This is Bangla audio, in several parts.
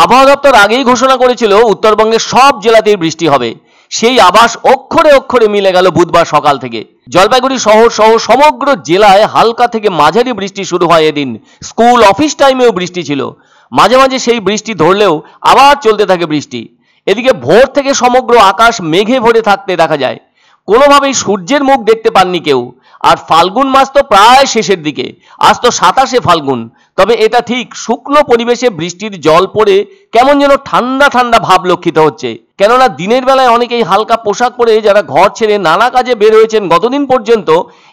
আবহাওয়া দপ্তর আগেই ঘোষণা করেছিল উত্তরবঙ্গের সব জেলাতেই বৃষ্টি হবে। সেই আভাস অক্ষরে অক্ষরে মিলে গেল বুধবার সকাল থেকে। জলপাইগুড়ি শহর সহ সমগ্র জেলায় হালকা থেকে মাঝারি বৃষ্টি শুরু হয় এদিন। স্কুল অফিস টাইমেও বৃষ্টি ছিল। মাঝে মাঝে সেই বৃষ্টি ধরলেও আবার চলতে থাকে বৃষ্টি। এদিকে ভোর থেকে সমগ্র আকাশ মেঘে ভরে থাকতে দেখা যায়। কোনোভাবেই সূর্যের মুখ দেখতে পাননি কেউ। আর ফাল্গুন মাস তো প্রায় শেষের দিকে, আজ তো 27শে ফাল্গুন। তবে এটা ঠিক, শুকনো পরিবেশে বৃষ্টির জল পড়ে কেমন যেন ঠান্ডা ঠান্ডা ভাব লক্ষিত হচ্ছে। কেননা দিনের বেলায় অনেকেই হালকা পোশাক পরে যারা ঘর ছেড়ে নানা কাজে বের হয়েছেন গতদিন পর্যন্ত,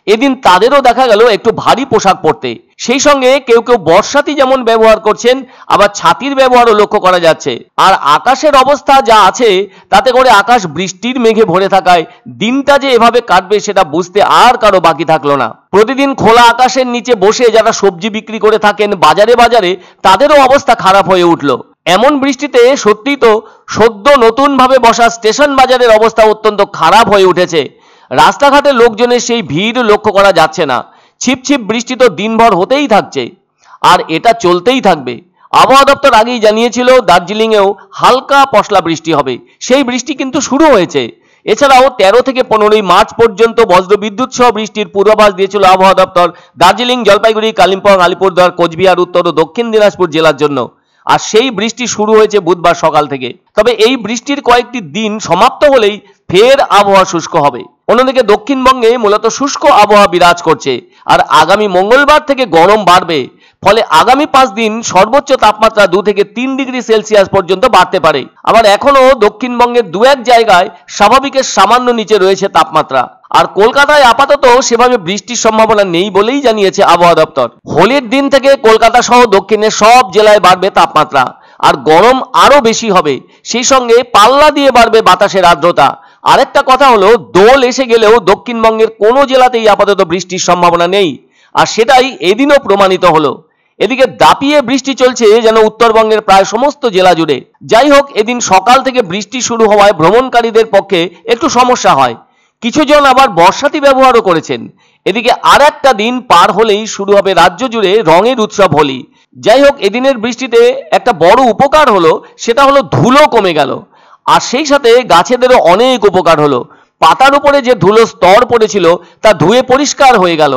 এদিন তাদেরও দেখা গেল একটু ভারী পোশাক পরতে। সেই সঙ্গে কেউ কেউ বর্ষাতি যেমন ব্যবহার করছেন, আবার ছাতির ব্যবহারও লক্ষ্য করা যাচ্ছে। আর আকাশের অবস্থা যা আছে তাতে করে আকাশ বৃষ্টির মেঘে ভরে থাকায় দিনটা যে এভাবে কাটবে সেটা বুঝতে আর কারো বাকি থাকলো না। প্রতিদিন খোলা আকাশের নিচে বসে যারা সবজি বিক্রি করে থাকেন বাজারে বাজারে, তাদেরও অবস্থা খারাপ হয়ে উঠল। এমন বৃষ্টিতে সত্যিই তো সদ্য নতুন ভাবে বসা স্টেশন বাজারের অবস্থা অত্যন্ত খারাপ হয়ে উঠেছে। রাস্তাঘাটে লোকজনের সেই ভিড় লক্ষ্য করা যাচ্ছে না। ছিপছিপ বৃষ্টি তো দিনভর হতেই থাকছে, আর এটা চলতেই থাকবে। আবহাওয়া দপ্তর আগেই জানিয়েছিল দার্জিলিংয়েও হালকা পশলা বৃষ্টি হবে। সেই বৃষ্টি কিন্তু শুরু হয়েছে। এছাড়াও 13 থেকে 15ই মার্চ পর্যন্ত বজ্রবিদ্যুৎ সহ বৃষ্টির পূর্বাভাস দিয়েছিল আবহাওয়া দপ্তর দার্জিলিং, জলপাইগুড়ি, কালিম্পং, আলিপুরদুয়ার, কোচবিহার, উত্তর ও দক্ষিণ দিনাজপুর জেলার জন্য। আর সেই বৃষ্টি শুরু হয়েছে বুধবার সকাল থেকে। তবে এই বৃষ্টির কয়েকটি দিন সমাপ্ত হলেই ফের আবহাওয়া শুষ্ক হবে। অন্যদিকে দক্ষিণবঙ্গে মূলত শুষ্ক আবহাওয়া বিরাজ করছে, আর আগামী মঙ্গলবার থেকে গরম বাড়বে। ফলে আগামী 5 দিন সর্বোচ্চ তাপমাত্রা 2 থেকে 3 ডিগ্রি সেলসিয়াস পর্যন্ত বাড়তে পারে। আবার এখনো দক্ষিণবঙ্গের 2-1 জায়গায় স্বাভাবিকের সামান্য নিচে রয়েছে তাপমাত্রা। আর কলকাতায় আপাতত সেভাবে বৃষ্টির সম্ভাবনা নেই বলেই জানিয়েছে আবহাওয়া দপ্তর। হোলির দিন থেকে কলকাতা সহ দক্ষিণের সব জেলায় বাড়বে তাপমাত্রা, আর গরম আরো বেশি হবে। সেই সঙ্গে পাল্লা দিয়ে বাড়বে বাতাসের আর্দ্রতা। আরেকটা কথা হলো, দোল এসে গেলেও দক্ষিণবঙ্গের কোনো জেলাতেই আপাতত বৃষ্টির সম্ভাবনা নেই, আর সেটাই এদিনও প্রমাণিত হলো। এদিকে দাপিয়ে বৃষ্টি চলছে যেন উত্তরবঙ্গের প্রায় সমস্ত জেলা জুড়ে। যাই হোক, এদিন সকাল থেকে বৃষ্টি শুরু হওয়ায় ভ্রমণকারীদের পক্ষে একটু সমস্যা হয়। কিছুজন আবার বর্ষাতি ব্যবহারও করেছেন। এদিকে আর একটা দিন পার হলেই শুরু হবে রাজ্য জুড়ে রঙের উৎসব হোলি। যাই হোক, এদিনের বৃষ্টিতে একটা বড় উপকার হলো, সেটা হলো ধুলো কমে গেল। আর সেই সাথে গাছেদেরও অনেক উপকার হলো। পাতার উপরে যে ধুলো স্তর পড়েছিল তা ধুয়ে পরিষ্কার হয়ে গেল।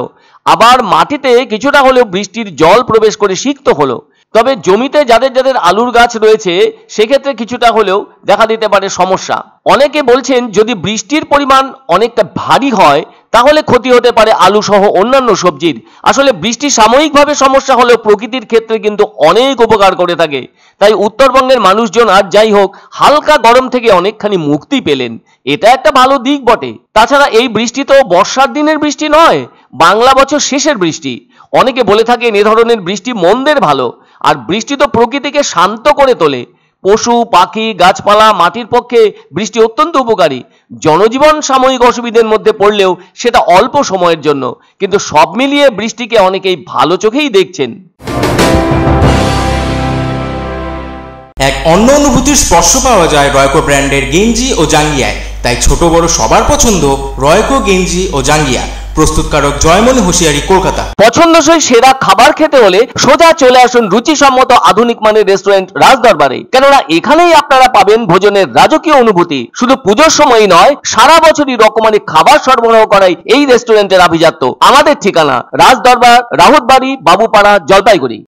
আবার মাটিতে কিছুটা হলেও বৃষ্টির জল প্রবেশ করে সিক্ত হলো। তবে জমিতে যাদের যাদের আলুর গাছ রয়েছে সেক্ষেত্রে কিছুটা হলেও দেখা দিতে পারে সমস্যা। অনেকে বলছেন যদি বৃষ্টির পরিমাণ অনেকটা ভারী হয় তাহলে ক্ষতি হতে পারে আলু সহ অন্যান্য সবজির। আসলে বৃষ্টি সাময়িকভাবে সমস্যা হলেও প্রকৃতির ক্ষেত্রে কিন্তু অনেক উপকার করে থাকে। তাই উত্তরবঙ্গের মানুষজন আর যাই হোক হালকা গরম থেকে অনেকখানি মুক্তি পেলেন। এটা একটা ভালো দিক বটে। তাছাড়া এই বৃষ্টি তো বর্ষার দিনের বৃষ্টি নয়, বাংলা বছর শেষের বৃষ্টি। অনেকে বলে থাকেন এ ধরনের বৃষ্টি মন্দের ভালো। আর বৃষ্টি তো প্রকৃতিকে শান্ত করে তোলে। পশু পাখি গাছপালা মাটির পক্ষে বৃষ্টি অত্যন্ত উপকারী। জনজীবন সাময়িক অসুবিধার মধ্যে পড়লেও সেটা অল্প সময়ের জন্য, কিন্তু সব মিলিয়ে বৃষ্টিকে অনেকেই ভালো চোখেই দেখছেন। এক অন্য অনুভূতির স্পর্শ পাওয়া যায় রয়কো ব্র্যান্ডের গেঞ্জি ও জাঙ্গিয়ায়। তাই ছোট বড় সবার পছন্দ রয়কো গেঞ্জি ও জাঙ্গিয়া। প্রস্তুতকারক জয়মনি হোশিয়ারি, কলকাতা। পছন্দসই সেরা খাবার খেতে হলে সোজা চলে আসুন রুচিসম্মত আধুনিক মানের রেস্টুরেন্ট রাজদরবারে। কেননা এখানেই আপনারা পাবেন ভোজনের রাজকীয় অনুভূতি। শুধু পুজোর সময়ই নয়, সারা বছরই রকমারি খাবার সরবরাহ করাই এই রেস্টুরেন্টের আভিজাত্য। আমাদের ঠিকানা রাজদরবার, রাহুতবাড়ি, বাবুপাড়া, জলপাইগুড়ি।